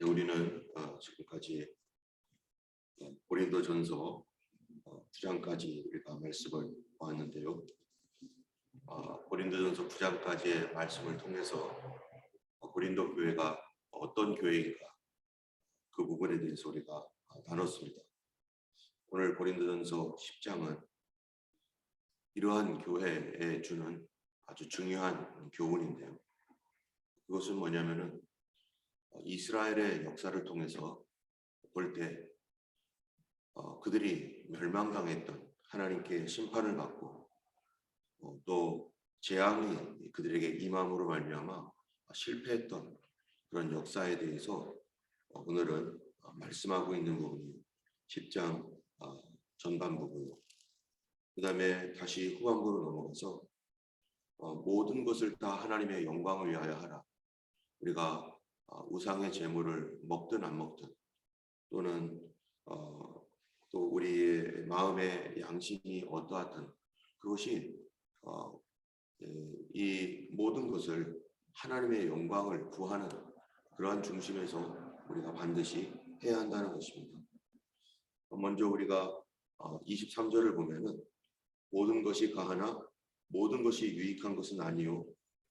우리는 지금까지 고린도전서 9장까지 우리가 말씀을 보았는데요. 고린도전서 9장까지의 말씀을 통해서 고린도 교회가 어떤 교회인가 그 부분에 대해서 우리가 나눴습니다. 오늘 고린도전서 10장은 이러한 교회에 주는 아주 중요한 교훈인데요. 그것은 뭐냐면은 이스라엘의 역사를 통해서 볼 때 그들이 멸망당했던, 하나님께 심판을 받고 또 재앙이 그들에게 임함으로 말미암아 실패했던 그런 역사에 대해서 오늘은 말씀하고 있는 부분이 10장 전반 부분, 그 다음에 다시 후반부로 넘어가서 모든 것을 다 하나님의 영광을 위하여 하라. 우리가 우상의 제물을 먹든 안 먹든, 또는 또 우리의 마음의 양심이 어떠하든 그것이 이 모든 것을 하나님의 영광을 구하는 그러한 중심에서 우리가 반드시 해야 한다는 것입니다. 먼저 우리가 23절을 보면은 모든 것이 가하나 모든 것이 유익한 것은 아니요,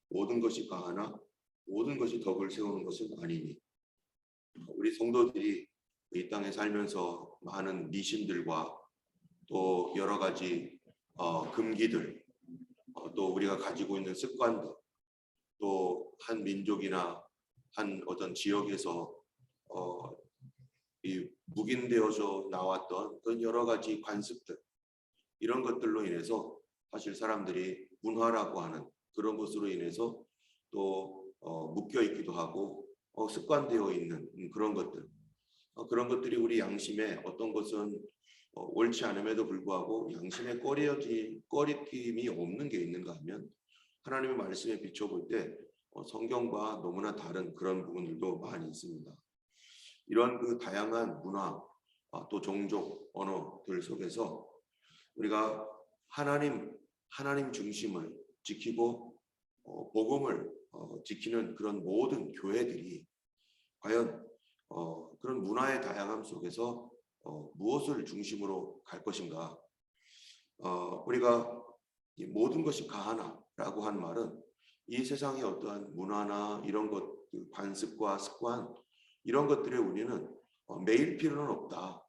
모든 것이 가하나 모든 것이 덕을 세우는 것은 아니니. 우리 성도들이 이 땅에 살면서 많은 미신들과 또 여러 가지 금기들, 또 우리가 가지고 있는 습관들, 또 한 민족이나 한 어떤 지역에서 이 묵인되어져 나왔던 그런 여러 가지 관습들, 이런 것들로 인해서 사실 사람들이 문화라고 하는 그런 것으로 인해서 또 묶여 있기도 하고 습관되어 있는 그런 것들, 그런 것들이 우리 양심에 어떤 것은 옳지 않음에도 불구하고 양심에 꺼리낌이 없는 게 있는가 하면 하나님의 말씀에 비춰볼 때 성경과 너무나 다른 그런 부분들도 많이 있습니다. 이런 그 다양한 문화, 또 종족, 언어들 속에서 우리가 하나님 중심을 지키고 복음을 지키는 그런 모든 교회들이 과연 그런 문화의 다양함 속에서 무엇을 중심으로 갈 것인가? 우리가 이 모든 것이 가하나라고 한 말은 이 세상의 어떠한 문화나 이런 것들, 관습과 습관, 이런 것들에 우리는 매일 필요는 없다.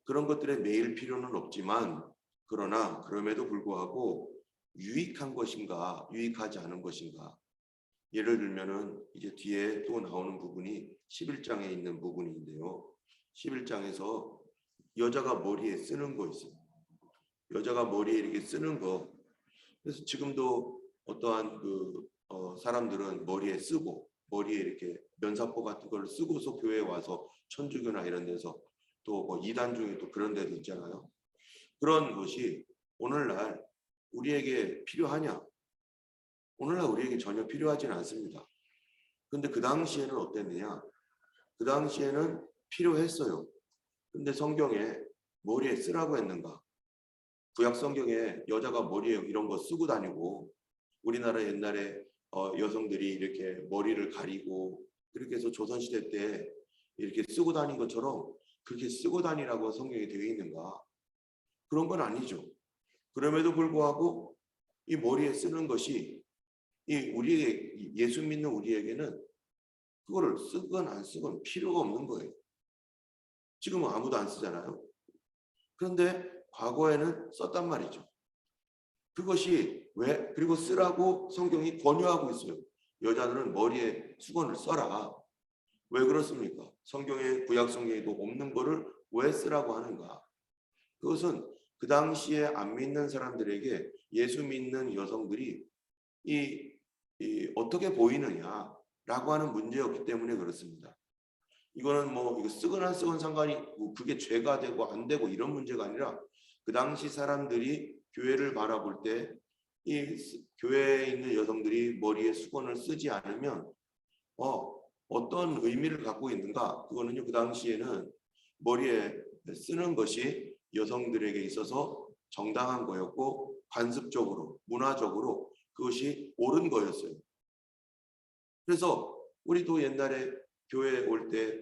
그런 것들에 매일 필요는 없지만, 그러나 그럼에도 불구하고 유익한 것인가, 유익하지 않은 것인가. 예를 들면은 이제 뒤에 또 나오는 부분이 11장에 있는 부분인데요. 11장에서 여자가 머리에 쓰는 거 있어요. 여자가 머리에 이렇게 쓰는 거. 그래서 지금도 어떠한 사람들은 머리에 쓰고, 머리에 이렇게 면사포 같은 걸 쓰고서 교회에 와서 천주교나 이런 데서 또 이단 중에 또 그런 데도 있잖아요. 그런 것이 오늘날 우리에게 필요하냐? 오늘날 우리에게 전혀 필요하지는 않습니다. 근데 그 당시에는 어땠느냐? 그 당시에는 필요했어요. 근데 성경에 머리에 쓰라고 했는가? 구약 성경에 여자가 머리에 이런 거 쓰고 다니고, 우리나라 옛날에 여성들이 이렇게 머리를 가리고 그렇게 해서 조선시대 때 이렇게 쓰고 다닌 것처럼 그렇게 쓰고 다니라고 성경에 되어 있는가? 그런 건 아니죠. 그럼에도 불구하고 이 머리에 쓰는 것이 우리의 예수 믿는 우리에게는 그거를 쓰건 안 쓰건 필요가 없는 거예요. 지금은 아무도 안 쓰잖아요. 그런데 과거에는 썼단 말이죠. 그것이 왜? 그리고 쓰라고 성경이 권유하고 있어요. 여자들은 머리에 수건을 써라. 왜 그렇습니까? 성경에, 구약 성경에도 없는 거를 왜 쓰라고 하는가? 그것은 그 당시에 안 믿는 사람들에게 예수 믿는 여성들이 어떻게 보이느냐라고 하는 문제였기 때문에 그렇습니다. 이거는 이거 쓰건 안 쓰건 상관이 그게 죄가 되고 안 되고 이런 문제가 아니라, 그 당시 사람들이 교회를 바라볼 때 이 교회에 있는 여성들이 머리에 수건을 쓰지 않으면 어떤 의미를 갖고 있는가? 그거는요, 그 당시에는 머리에 쓰는 것이 여성들에게 있어서 정당한 거였고, 관습적으로, 문화적으로 그것이 옳은 거였어요. 그래서 우리도 옛날에 교회 올 때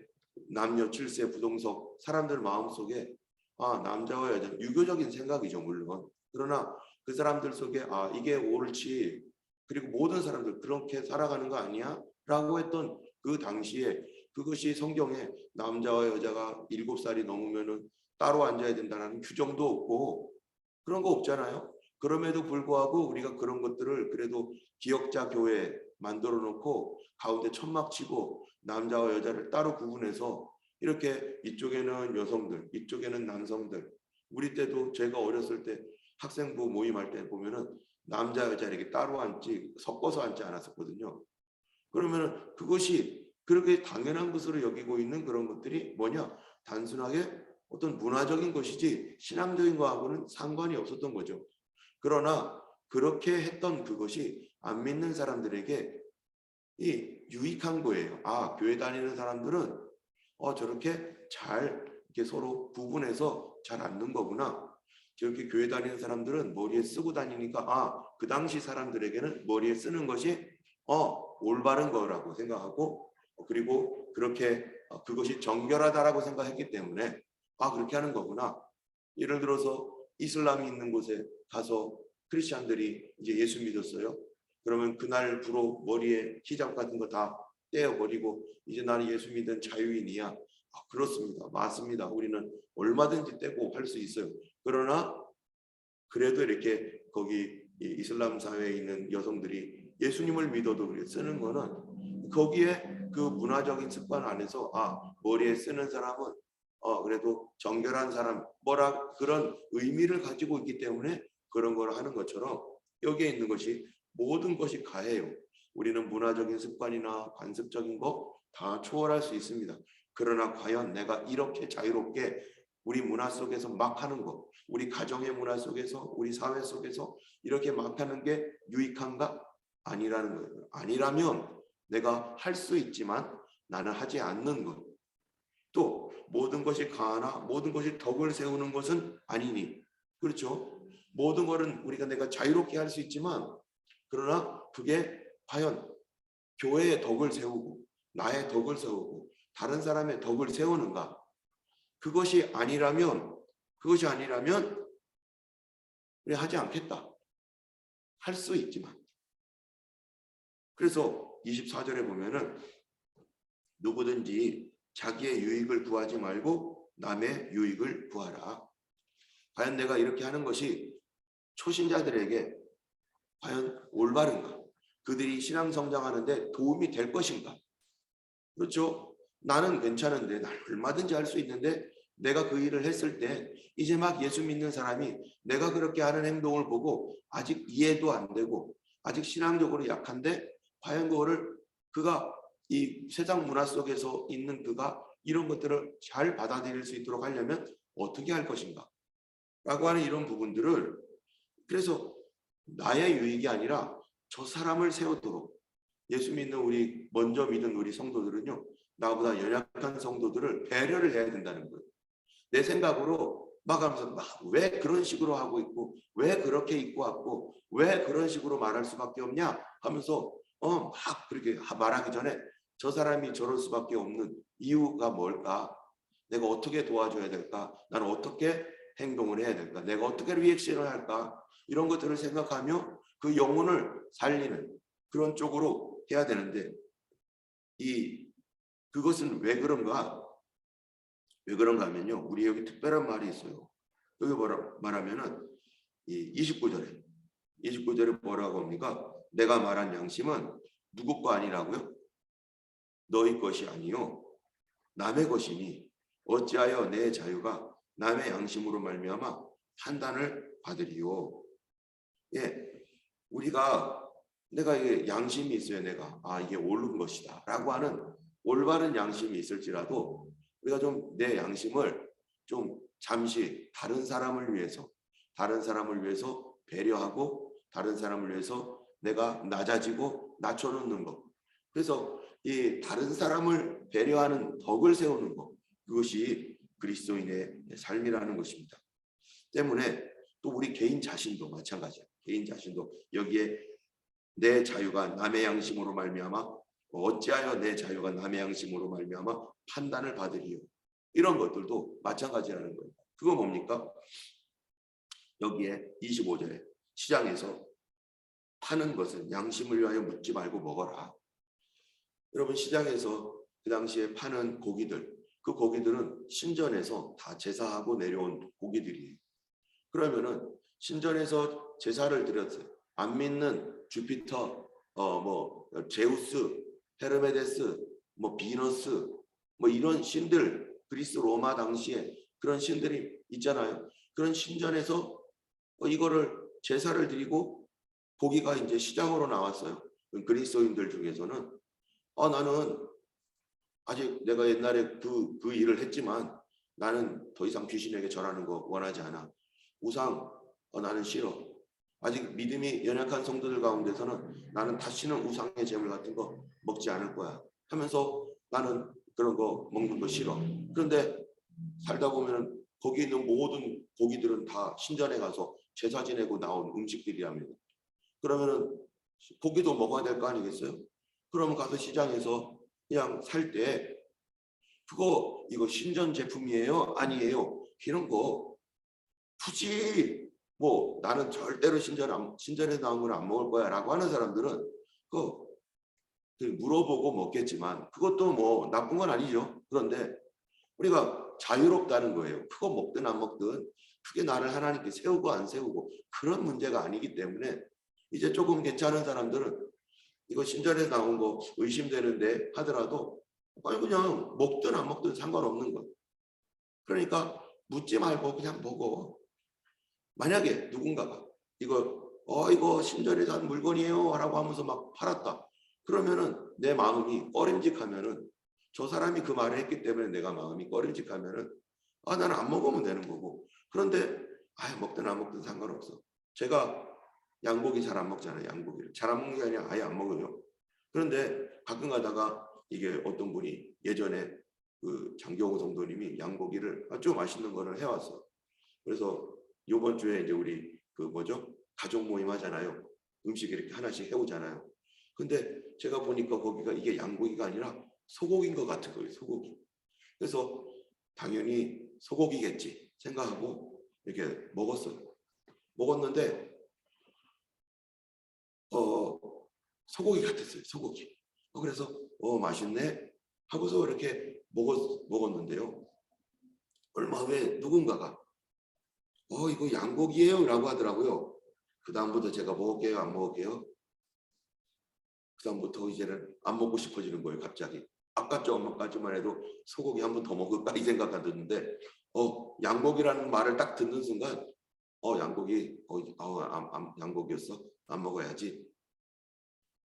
남녀 7세 부동석 사람들 마음속에 남자와 여자 유교적인 생각이죠 물론. 그러나 그 사람들 속에 이게 옳지 그리고 모든 사람들 그렇게 살아가는 거 아니야? 라고 했던 그 당시에 그것이 성경에 남자와 여자가 7살이 넘으면은 따로 앉아야 된다는 규정도 없고 그런 거 없잖아요. 그럼에도 불구하고 우리가 그런 것들을 그래도 기역자 교회 만들어 놓고 가운데 천막 치고 남자와 여자를 따로 구분해서 이렇게 이쪽에는 여성들, 이쪽에는 남성들. 우리 때도 제가 어렸을 때 학생부 모임할 때 보면은 남자 여자 이렇게 따로 앉지 섞어서 앉지 않았었거든요. 그러면은 그것이 그렇게 당연한 것으로 여기고 있는 그런 것들이 뭐냐? 단순하게 어떤 문화적인 것이지 신앙적인 거하고는 상관이 없었던 거죠. 그러나 그렇게 했던 그것이 안 믿는 사람들에게 이 유익한 거예요. 교회 다니는 사람들은 저렇게 잘 이렇게 서로 구분해서 잘 앉는 거구나. 저렇게 교회 다니는 사람들은 머리에 쓰고 다니니까 그 당시 사람들에게는 머리에 쓰는 것이 올바른 거라고 생각하고 그리고 그렇게 그것이 정결하다라고 생각했기 때문에 그렇게 하는 거구나. 예를 들어서 이슬람이 있는 곳에 가서 크리스찬들이 이제 예수 믿었어요. 그러면 그날 부로 머리에 히잡 같은 거 다 떼어버리고 이제 나는 예수 믿은 자유인이야. 그렇습니다. 맞습니다. 우리는 얼마든지 떼고 할 수 있어요. 그러나 그래도 이렇게 거기 이슬람 사회에 있는 여성들이 예수님을 믿어도 그렇게 쓰는 거는 거기에 그 문화적인 습관 안에서 머리에 쓰는 사람은 그래도 정결한 사람 그런 의미를 가지고 있기 때문에 그런 걸 하는 것처럼 여기에 있는 것이 모든 것이 가해요. 우리는 문화적인 습관이나 관습적인 거 다 초월할 수 있습니다. 그러나 과연 내가 이렇게 자유롭게 우리 문화 속에서 막 하는 거, 우리 가정의 문화 속에서, 우리 사회 속에서 이렇게 막 하는 게 유익한가? 아니라는 거예요. 아니라면 내가 할 수 있지만 나는 하지 않는 것. 또 모든 것이 가하나 모든 것이 덕을 세우는 것은 아니니. 그렇죠? 모든 것은 우리가 내가 자유롭게 할 수 있지만 그러나 그게 과연 교회의 덕을 세우고 나의 덕을 세우고 다른 사람의 덕을 세우는가? 그것이 아니라면 우리 하지 않겠다. 할 수 있지만. 그래서 24절에 보면은 누구든지 자기의 유익을 구하지 말고 남의 유익을 구하라. 과연 내가 이렇게 하는 것이 초신자들에게 과연 올바른가? 그들이 신앙 성장하는데 도움이 될 것인가? 그렇죠? 나는 괜찮은데 난 얼마든지 할 수 있는데 내가 그 일을 했을 때 이제 막 예수 믿는 사람이 내가 그렇게 하는 행동을 보고 아직 이해도 안 되고 아직 신앙적으로 약한데 과연 그가 이 세상 문화 속에서 있는 그가 이런 것들을 잘 받아들일 수 있도록 하려면 어떻게 할 것인가? 라고 하는 이런 부분들을 그래서 나의 유익이 아니라 저 사람을 세우도록 예수 믿는 먼저 믿은 우리 성도들은요, 나보다 연약한 성도들을 배려를 해야 된다는 거예요. 내 생각으로 막 하면서 왜 그런 식으로 하고 있고, 왜 그렇게 입고 왔고, 왜 그런 식으로 말할 수밖에 없냐 하면서 막 그렇게 말하기 전에 저 사람이 저럴 수밖에 없는 이유가 뭘까? 내가 어떻게 도와줘야 될까? 나는 어떻게 행동을 해야 될까? 내가 어떻게 리액션을 할까? 이런 것들을 생각하며 그 영혼을 살리는 그런 쪽으로 해야 되는데 그것은 왜 그런가? 왜 그런가 하면요. 우리 여기 특별한 말이 있어요. 여기 말하면은 이 29절에 뭐라고 합니까? 내가 말한 양심은 누구 거 아니라고요? 너희 것이 아니요 남의 것이니 어찌하여 내 자유가 남의 양심으로 말미암아 판단을 받으리요. 내가 이게 양심이 있어요. 내가 이게 옳은 것이다 라고 하는 올바른 양심이 있을지라도 우리가 좀 내 양심을 좀 잠시 다른 사람을 위해서 배려하고 다른 사람을 위해서 내가 낮아지고 낮춰놓는 것. 그래서 이 다른 사람을 배려하는 덕을 세우는 것, 그것이 그리스도인의 삶이라는 것입니다. 때문에 또 우리 개인 자신도 마찬가지야. 개인 자신도 여기에 내 자유가 남의 양심으로 말미암아 어찌하여 내 자유가 남의 양심으로 말미암아 판단을 받으리요. 이런 것들도 마찬가지라는 거예요. 그거 뭡니까? 여기에 25절에 시장에서 파는 것은 양심을 위하여 묻지 말고 먹어라. 여러분, 시장에서 그 당시에 파는 고기들, 그 고기들은 신전에서 다 제사하고 내려온 고기들이에요. 그러면은 신전에서 제사를 드렸어요. 안 믿는 주피터, 제우스, 헤르메데스, 비너스, 이런 신들, 그리스 로마 당시에 그런 신들이 있잖아요. 그런 신전에서 이거를 제사를 드리고 고기가 이제 시장으로 나왔어요. 그리스도인들 중에서는 나는 아직 내가 옛날에 그 일을 했지만 나는 더 이상 귀신에게 절하는 거 원하지 않아. 우상 나는 싫어. 아직 믿음이 연약한 성도들 가운데서는 나는 다시는 우상의 제물 같은 거 먹지 않을 거야 하면서 나는 그런 거 먹는 거 싫어. 그런데 살다 보면 거기 있는 모든 고기들은 다 신전에 가서 제사 지내고 나온 음식들이라면 그러면은 고기도 먹어야 될 거 아니겠어요? 그러면 가서 시장에서 그냥 살 때 그거 이거 신전 제품이에요? 아니에요? 이런 거 굳이 나는 절대로 신전에 나온 걸 안 먹을 거야 라고 하는 사람들은 그 물어보고 먹겠지만 그것도 나쁜 건 아니죠. 그런데 우리가 자유롭다는 거예요. 그거 먹든 안 먹든 그게 나를 하나님께 세우고 안 세우고 그런 문제가 아니기 때문에 이제 조금 괜찮은 사람들은 이거 신전에서 나온 거 의심되는데 하더라도 그냥 먹든 안 먹든 상관없는 거예요. 그러니까 묻지 말고 그냥 먹어. 만약에 누군가가 이거 신전에서 한 물건이에요 라고 하면서 막 팔았다. 그러면은 내 마음이 꺼림직하면은 저 사람이 그 말을 했기 때문에 내가 마음이 꺼림직하면은 나는 안 먹으면 되는 거고. 그런데 먹든 안 먹든 상관없어. 제가 양고기 잘 안 먹잖아요. 양고기를 잘 안 먹는 게 아니라 아예 안 먹어요. 그런데 가끔 가다가 이게 어떤 분이 예전에 그 장경호 성도님이 양고기를 아주 맛있는 거를 해왔어. 그래서 이번 주에 이제 우리 가족 모임 하잖아요. 음식 이렇게 하나씩 해오잖아요. 근데 제가 보니까 거기가 이게 양고기가 아니라 소고기인 것 같은 거예요. 소고기. 그래서 당연히 소고기겠지 생각하고 이렇게 먹었어요. 먹었는데 소고기 같았어요. 소고기. 그래서 맛있네 하고서 이렇게 먹었는데요. 얼마 후에 누군가가 이거 양고기예요 라고 하더라고요. 그 다음부터 제가 먹을게요 안 먹을게요? 그 다음부터 이제는 안 먹고 싶어지는 거예요. 갑자기 아까 조금까지만 해도 소고기 한 번 더 먹을까 이 생각이 드는데 양고기라는 말을 딱 듣는 순간 양고기 양고기였어? 안 먹어야지.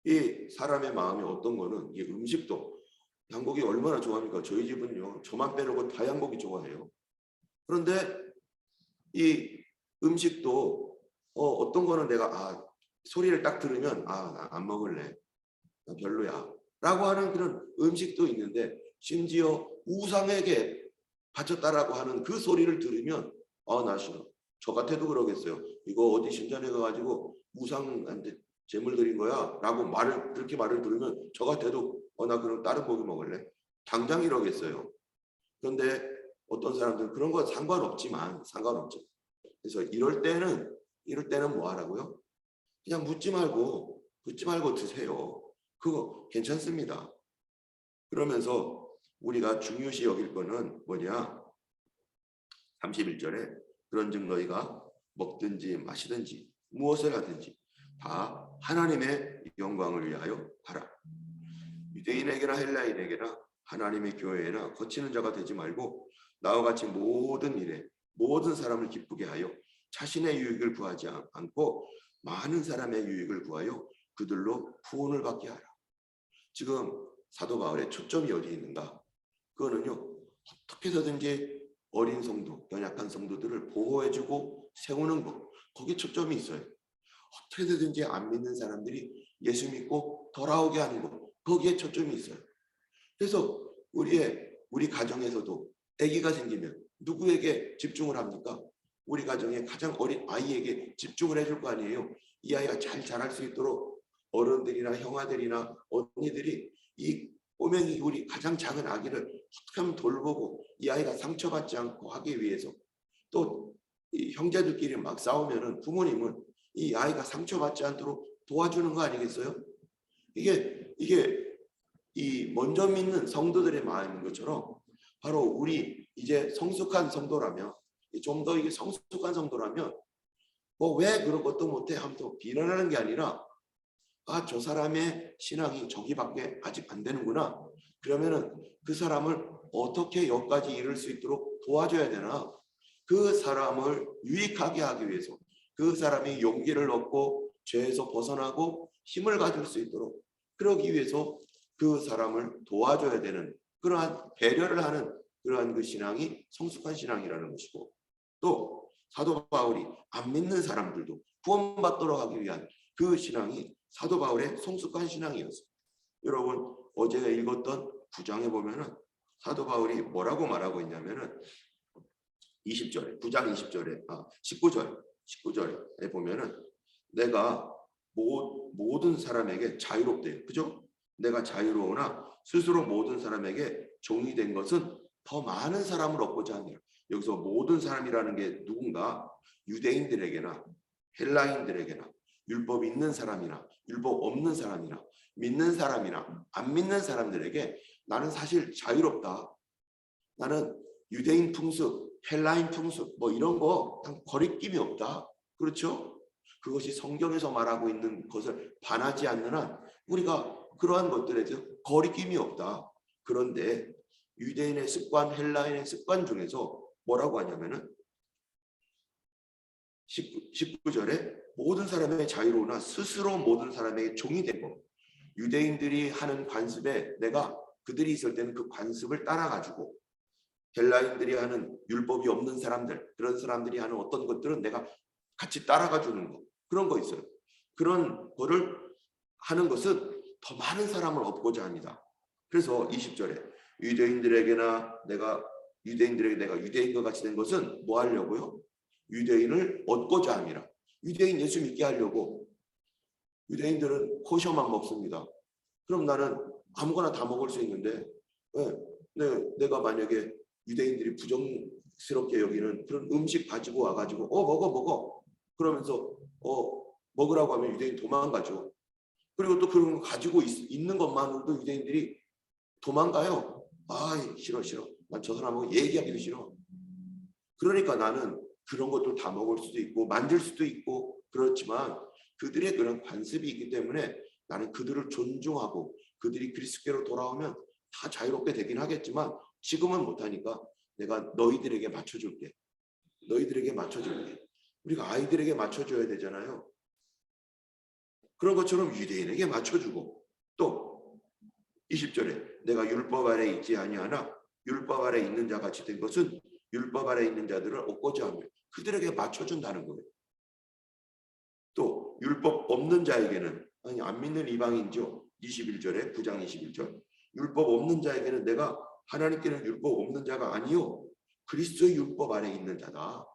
이 사람의 마음이 어떤 거는 이 음식도 양고기 얼마나 좋아합니까? 저희 집은요 저만 빼놓고 다 양고기 좋아해요. 그런데 이 음식도 어떤 거는 내가 소리를 딱 들으면 나 안 먹을래, 나 별로야 라고 하는 그런 음식도 있는데 심지어 우상에게 바쳤다라고 하는 그 소리를 들으면 나 싫어. 저 같아도 그러겠어요. 이거 어디 신전에 가가지고 우상한테 제물 드린 거야 라고 그렇게 말을 들으면 저 같아도 나 그럼 다른 고기 먹을래 당장 이러겠어요. 그런데 어떤 사람들은 그런 건 상관없죠. 그래서 이럴 때는 뭐 하라고요? 그냥 묻지 말고 드세요. 그거 괜찮습니다. 그러면서 우리가 중요시 여길 거는 뭐냐? 31절에 그런즉 너희가 먹든지 마시든지 무엇을 하든지 다 하나님의 영광을 위하여 하라. 유대인에게나 헬라인에게나 하나님의 교회에나 거치는 자가 되지 말고 나와 같이 모든 일에 모든 사람을 기쁘게 하여 자신의 유익을 구하지 않고 많은 사람의 유익을 구하여 그들로 구원을 받게 하라. 지금 사도 바울의 초점이 어디 있는가? 그거는요 어떻게 해서든지 어린 성도, 연약한 성도들을 보호해주고 세우는 것, 거기에 초점이 있어요. 어떻게 해서든지 안 믿는 사람들이 예수 믿고 돌아오게 하는 것, 거기에 초점이 있어요. 그래서 우리 가정에서도 아기가 생기면 누구에게 집중을 합니까? 우리 가정의 가장 어린 아이에게 집중을 해줄 거 아니에요. 이 아이가 잘 자랄 수 있도록 어른들이나 형아들이나 언니들이 이 꼬맹이 우리 가장 작은 아기를 어떻게 하면 돌보고 이 아이가 상처받지 않고 하기 위해서 또 이 형제들끼리 막 싸우면은 부모님은 이 아이가 상처받지 않도록 도와주는 거 아니겠어요? 이게 이 먼저 믿는 성도들의 마음인 것처럼 바로 우리 이제 성숙한 성도라면 좀 더 이게 성숙한 성도라면 뭐 왜 그런 것도 못해 하면서 비난하는 게 아니라 아, 저 사람의 신앙이 저기밖에 아직 안 되는구나. 그러면은 그 사람을 어떻게 여기까지 이룰 수 있도록 도와줘야 되나? 그 사람을 유익하게 하기 위해서 그 사람이 용기를 얻고 죄에서 벗어나고 힘을 가질 수 있도록 그러기 위해서 그 사람을 도와줘야 되는 그러한 배려를 하는 그러한 그 신앙이 성숙한 신앙이라는 것이고 또 사도 바울이 안 믿는 사람들도 구원받도록 하기 위한 그 신앙이 사도 바울의 성숙한 신앙이었어요. 여러분 어제 읽었던 9장에 보면은 사도 바울이 뭐라고 말하고 있냐면은 20절에 9장 20절에 19절에 보면은 내가 모든 사람에게 자유롭대요. 그죠? 내가 자유로우나 스스로 모든 사람에게 종이 된 것은 더 많은 사람을 얻고자 하니라. 여기서 모든 사람이라는 게 누군가 유대인들에게나 헬라인들에게나 율법 있는 사람이나 율법 없는 사람이나 믿는 사람이나 안 믿는 사람들에게 나는 사실 자유롭다. 나는 유대인 풍습, 헬라인 풍습 뭐 이런 거 거리낌이 없다. 그렇죠? 그것이 성경에서 말하고 있는 것을 반하지 않는 한 우리가 그러한 것들에 대해서 거리낌이 없다. 그런데 유대인의 습관, 헬라인의 습관 중에서 뭐라고 하냐면은 19절에 모든 사람의 자유로우나 스스로 모든 사람에게 종이 되고 유대인들이 하는 관습에 내가 그들이 있을 때는 그 관습을 따라가지고 헬라인들이 하는 율법이 없는 사람들 그런 사람들이 하는 어떤 것들은 내가 같이 따라가 주는 거 그런 거 있어요. 그런 거를 하는 것은 더 많은 사람을 얻고자 합니다. 그래서 20절에 유대인들에게 내가 유대인과 같이 된 것은 뭐 하려고요? 유대인을 얻고자 함이라. 유대인 예수 믿게 하려고. 유대인들은 코셔만 먹습니다. 그럼 나는 아무거나 다 먹을 수 있는데 내가 만약에 유대인들이 부정스럽게 여기는 그런 음식 가지고 와가지고 먹어 그러면서 먹으라고 하면 유대인 도망가죠. 그리고 또 그런 거 가지고 있는 것만으로도 유대인들이 도망가요. 아 싫어 난 저 사람하고 얘기하기도 싫어. 그러니까 나는 그런 것도 다 먹을 수도 있고 만질 수도 있고 그렇지만 그들의 그런 관습이 있기 때문에 나는 그들을 존중하고 그들이 그리스도께로 돌아오면 다 자유롭게 되긴 하겠지만 지금은 못하니까 내가 너희들에게 맞춰줄게. 우리가 아이들에게 맞춰줘야 되잖아요. 그런 것처럼 유대인에게 맞춰주고 또 20절에 내가 율법 아래 있지 아니하나 율법 아래 있는 자 같이 된 것은 율법 아래 있는 자들을 얻고자 하며 그들에게 맞춰준다는 거예요. 또 율법 없는 자에게는 아니 안 믿는 이방인죠. 21절에 9장 21절 율법 없는 자에게는 내가 하나님께는 율법 없는 자가 아니요 그리스도의 율법 아래 있는 자다.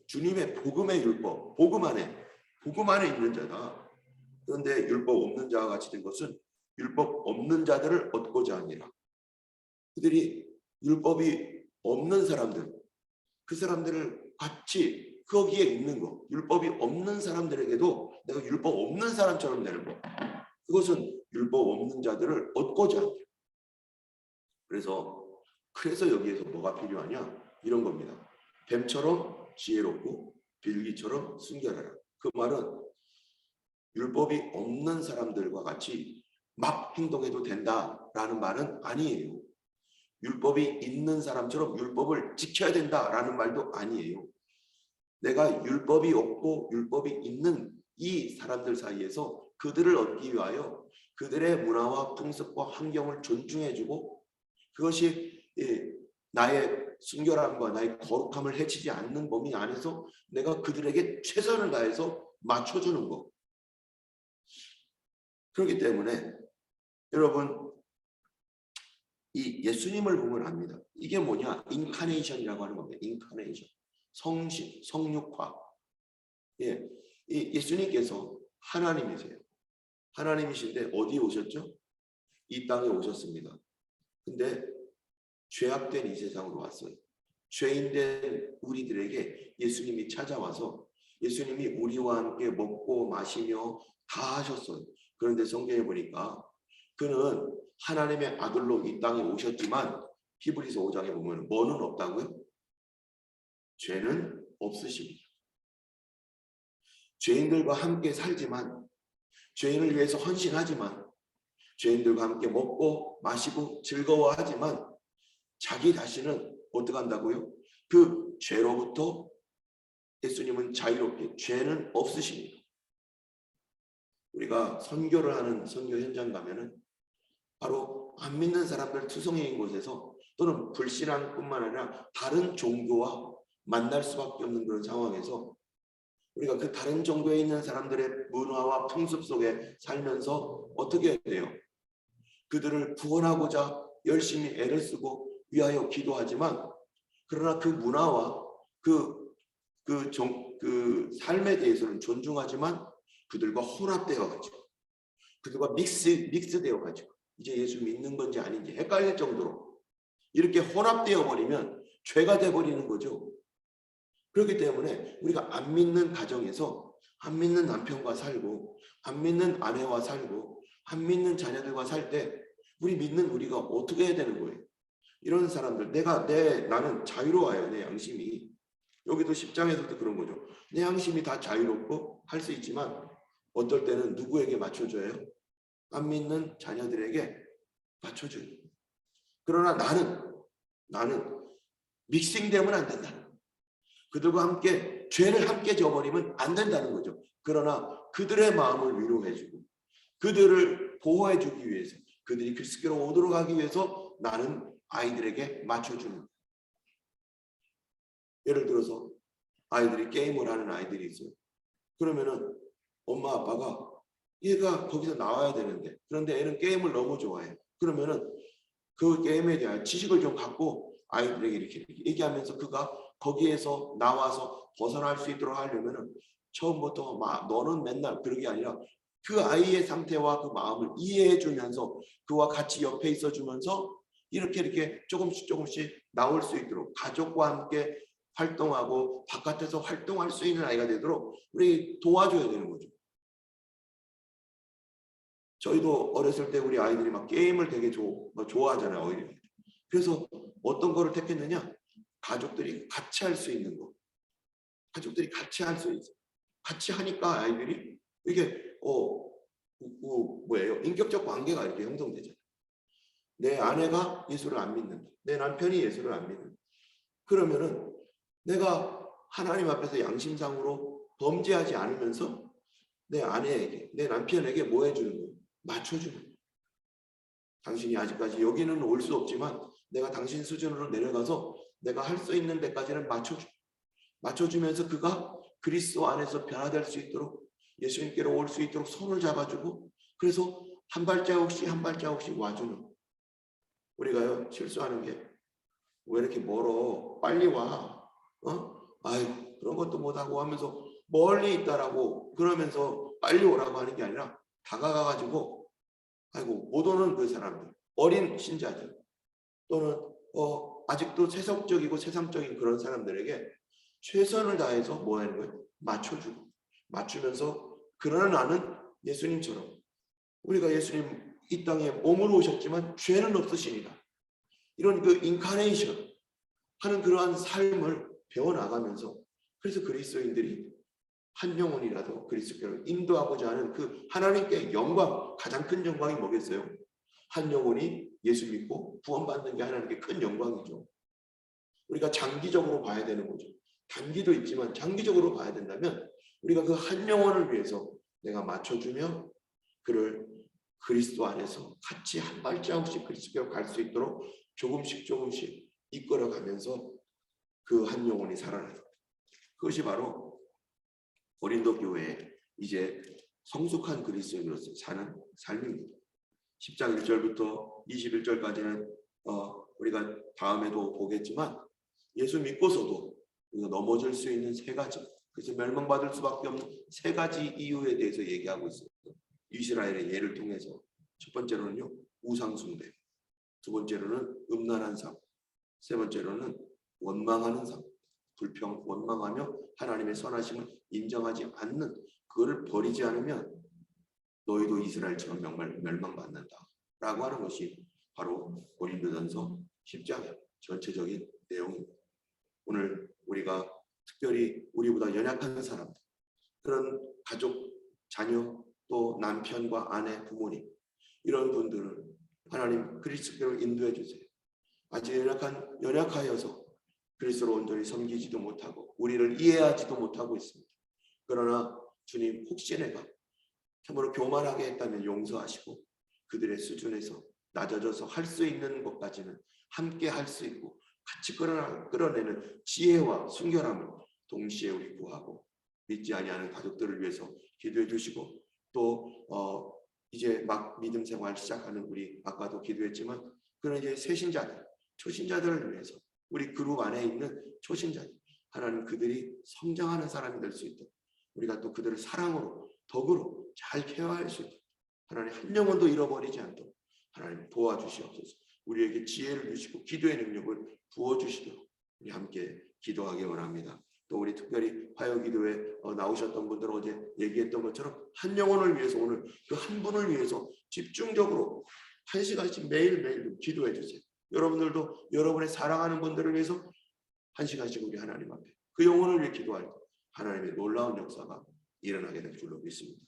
주님의 복음의 율법 복음 안에 있는 자다. 그런데 율법 없는 자와 같이 된 것은 율법 없는 자들을 얻고자 합니다. 그들이 율법이 없는 사람들 그 사람들을 같이 거기에 있는 거 율법이 없는 사람들에게도 내가 율법 없는 사람처럼 되는 거 그것은 율법 없는 자들을 얻고자 합니다. 그래서 여기에서 뭐가 필요하냐 이런 겁니다. 뱀처럼 지혜롭고 빌기처럼 순결하라. 그 말은 율법이 없는 사람들과 같이 막 행동해도 된다라는 말은 아니에요. 율법이 있는 사람처럼 율법을 지켜야 된다라는 말도 아니에요. 내가 율법이 없고 율법이 있는 이 사람들 사이에서 그들을 얻기 위하여 그들의 문화와 풍습과 환경을 존중해주고 그것이 나의 순결함과 나의 거룩함을 해치지 않는 범위 안에서 내가 그들에게 최선을 다해서 맞춰주는 것. 그렇기 때문에 여러분 이 예수님을 보면 압니다. 이게 뭐냐? 인카네이션이라고 하는 겁니다. 인카네이션. 성신, 성육화. 예수님께서 하나님이세요. 하나님이신데 어디에 오셨죠? 이 땅에 오셨습니다. 근데 죄악된 이 세상으로 왔어요. 죄인된 우리들에게 예수님이 찾아와서 예수님이 우리와 함께 먹고 마시며 다 하셨어요. 그런데 성경에 보니까 그는 하나님의 아들로 이 땅에 오셨지만 히브리서 5장에 보면 뭐는 없다고요? 죄는 없으십니다. 죄인들과 함께 살지만, 죄인을 위해서 헌신하지만, 죄인들과 함께 먹고 마시고 즐거워하지만 자기 자신은 어떻게 한다고요? 그 죄로부터 예수님은 자유롭게, 죄는 없으십니다. 우리가 선교를 하는 선교 현장 가면은 바로 안 믿는 사람들 투성이인 곳에서 또는 불신앙뿐만 아니라 다른 종교와 만날 수밖에 없는 그런 상황에서 우리가 그 다른 종교에 있는 사람들의 문화와 풍습 속에 살면서 어떻게 해야 돼요? 그들을 구원하고자 열심히 애를 쓰고 위하여 기도하지만, 그러나 그 문화와 그 삶에 대해서는 존중하지만 그들과 혼합되어 가지고, 그들과 믹스되어 가지고 이제 예수 믿는 건지 아닌지 헷갈릴 정도로 이렇게 혼합되어 버리면 죄가 돼 버리는 거죠. 그렇기 때문에 우리가 안 믿는 가정에서 안 믿는 남편과 살고, 안 믿는 아내와 살고, 안 믿는 자녀들과 살 때 우리 믿는 우리가 어떻게 해야 되는 거예요? 이런 사람들, 나는 자유로워요. 내 양심이. 여기도 10장에서도 그런 거죠. 내 양심이 다 자유롭고 할 수 있지만 어떨 때는 누구에게 맞춰줘요? 안 믿는 자녀들에게 맞춰줘요. 그러나 나는 믹싱되면 안 된다. 그들과 함께 죄를 함께 져버리면 안 된다는 거죠. 그러나 그들의 마음을 위로해주고 그들을 보호해주기 위해서, 그들이 그리스도로 오도록 하기 위해서 나는 아이들에게 맞춰주는 거예요. 예를 들어서 아이들이 게임을 하는 아이들이 있어요. 그러면은 엄마 아빠가 얘가 거기서 나와야 되는데, 그런데 애는 게임을 너무 좋아해. 그러면은 그 게임에 대한 지식을 좀 갖고 아이들에게 이렇게 얘기하면서 그가 거기에서 나와서 벗어날 수 있도록 하려면은 처음부터 너는 맨날 그런 게 아니라 그 아이의 상태와 그 마음을 이해해 주면서 그와 같이 옆에 있어 주면서 이렇게 조금씩 나올 수 있도록, 가족과 함께 활동하고 바깥에서 활동할 수 있는 아이가 되도록 우리 도와줘야 되는 거죠. 저희도 어렸을 때 우리 아이들이 막 게임을 되게 좋아하잖아요. 어린이들. 그래서 어떤 거를 택했느냐? 가족들이 같이 할 수 있는 거. 가족들이 같이 할 수 있어. 같이 하니까 아이들이 이게 뭐예요? 인격적 관계가 이렇게 형성되잖아요. 내 아내가 예수를 안 믿는다. 내 남편이 예수를 안 믿는다. 그러면은 내가 하나님 앞에서 양심상으로 범죄하지 않으면서 내 아내에게, 내 남편에게 뭐 해주는 거예요? 맞춰주는 거예요. 당신이 아직까지 여기는 올 수 없지만 내가 당신 수준으로 내려가서 내가 할 수 있는 데까지는 맞춰주면서 그가 그리스도 안에서 변화될 수 있도록, 예수님께로 올 수 있도록 손을 잡아주고, 그래서 한 발자국씩 와주는. 우리가요 실수하는 게 왜 이렇게 멀어? 빨리 와. 아유 그런 것도 못하고 하면서 멀리 있다라고 그러면서 빨리 오라고 하는 게 아니라 다가가가지고 아이고 못 오는 그 사람들, 어린 신자들 또는 아직도 세속적이고 세상적인 그런 사람들에게 최선을 다해서 뭐 하는 거예요? 맞춰주고 맞추면서, 그러나 나는 예수님처럼, 우리가 예수님 이 땅에 몸으로 오셨지만 죄는 없으시니라, 이런 그 인카네이션 하는 그러한 삶을 배워나가면서, 그래서 그리스도인들이 한 영혼이라도 그리스도께로 인도하고자 하는 그 하나님께 영광, 가장 큰 영광이 뭐겠어요? 한 영혼이 예수 믿고 구원받는 게 하나님께 큰 영광이죠. 우리가 장기적으로 봐야 되는 거죠. 단기도 있지만 장기적으로 봐야 된다면 우리가 그 한 영혼을 위해서 내가 맞춰주며 그를 그리스도 안에서 같이 한 발자국씩 그리스도께로 갈 수 있도록 조금씩 이끌어가면서 그 한 영혼이 살아나는, 그것이 바로 고린도 교회에 이제 성숙한 그리스도인으로서 사는 삶입니다. 10장 1절부터 21절까지는 우리가 다음에도 보겠지만 예수 믿고서도 넘어질 수 있는 세 가지, 그래서 멸망받을 수밖에 없는 세 가지 이유에 대해서 얘기하고 있습니다. 이스라엘의 예를 통해서 첫 번째로는요, 우상 숭배, 두 번째로는 음란한 삶, 세 번째로는 원망하는 삶, 원망하며 하나님의 선하심을 인정하지 않는, 그거를 버리지 않으면 너희도 이스라엘처럼 멸망받는다라고 하는 것이 바로 고린도전서 10장의 전체적인 내용입니다. 오늘 우리가 특별히 우리보다 연약한 사람들, 그런 가족, 자녀, 또 남편과 아내, 부모님, 이런 분들을 하나님 그리스도로 인도해 주세요. 아직 연약하여서 그리스도로 온전히 섬기지도 못하고 우리를 이해하지도 못하고 있습니다. 그러나 주님, 혹시 내가 참으로 교만하게 했다면 용서하시고 그들의 수준에서 낮아져서 할 수 있는 것까지는 함께 할 수 있고 같이 끌어내는 지혜와 순결함을 동시에 우리 구하고, 믿지 아니하는 가족들을 위해서 기도해 주시고, 또 이제 막 믿음 생활 시작하는 우리, 아까도 기도했지만 그런 이제 새신자들, 초신자들을 위해서, 우리 그룹 안에 있는 초신자들, 하나님 그들이 성장하는 사람이 될 수 있도록 우리가 또 그들을 사랑으로 덕으로 잘 케어할 수 있도록 하나님 한 영혼도 잃어버리지 않도록 하나님 도와주시옵소서. 우리에게 지혜를 주시고 기도의 능력을 부어주시도록 우리 함께 기도하기 원합니다. 또 우리 특별히 화요기도에 나오셨던 분들 어제 얘기했던 것처럼 한 영혼을 위해서, 오늘 그 한 분을 위해서 집중적으로 1시간씩 매일매일 기도해 주세요. 여러분들도 여러분의 사랑하는 분들을 위해서 1시간씩 우리 하나님 앞에 그 영혼을 위해 기도할 때 하나님의 놀라운 역사가 일어나게 될 줄로 믿습니다.